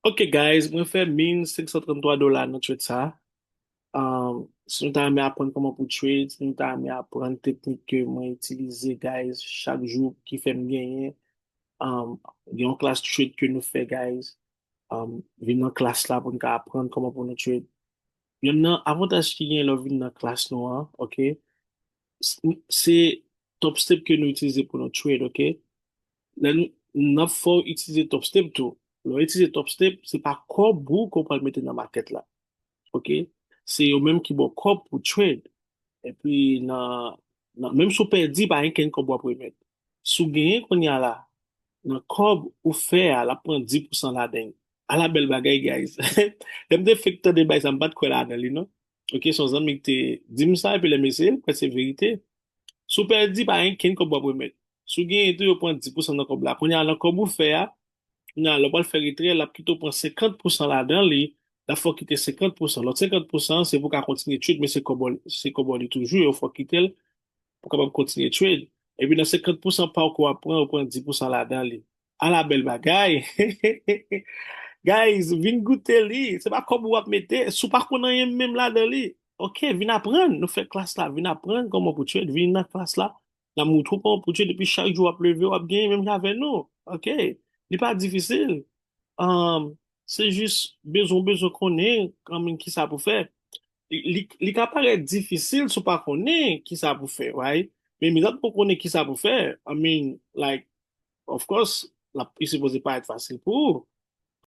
Ok, guys, mwen fè $1,533 nan trade sa. Si nou ta ame apprendre comment pour trade, si nou ta ame apprendre teknik ke mwen utilize, guys, chak jou ki fè m genyen. Gen yon klas trade ke nou fè, guys. Vin nan klas la pou nou ka apprendre comment pour nou trade. Yon nan avantaj ki gen lò vin nan klas nou an, ok? Se top step ke nou utilize pou nou trade, ok? Là, nous faut utiliser top step tout. Nous utiliser top step, c'est pas quoi beaucoup qu'on peut le mettre dans la market là. OK? C'est au même qui bon corps pour trade. Et puis, même si on perd, pas rien qu'on doit pour mettre. Si vous gagnez qu'on y a là, dans corps ou fait, à la prendre 10% là-dedans. À la belle bagaille, guys. Même des facteurs de bail, ça me bat quoi là-dedans, non? OK, son amis qui te dit ça, et puis les messieurs, c'est vérité. Sou perdi pa yon ken kob wap remet. Sou gen etou yo pran 10% nan kob la. Kon yon lan kob ou fe a, yon lan wap fe ritre, la pkito pran 50% la dan li, la fò kite 50%. Lot 50% se pou ka kontinye trade, men se kob li toujou, yo fò kite l pou kapab kontinye trade. E pi nan 50% pa ou pran 10% la dan li. A la bel bagay. Guys, vin goute li. Se pa kob wap mette, sou pa konan yon menm la dan li. Ok, vin apren, nou fe klas la, vin apren koman pou tue, vin nan klas la, la moutrou koman pou tue, depi chak jou wap leve, wap gen, menm jave nou. Ok, li pa difisil. Se jis bezon konen, kamen ki sa pou fe. Li ka pare difisil sou pa konen ki sa pou fe, right? Men mizat pou konen ki sa pou fe, I mean, like, of course, la pi se pose pa et fasil pou.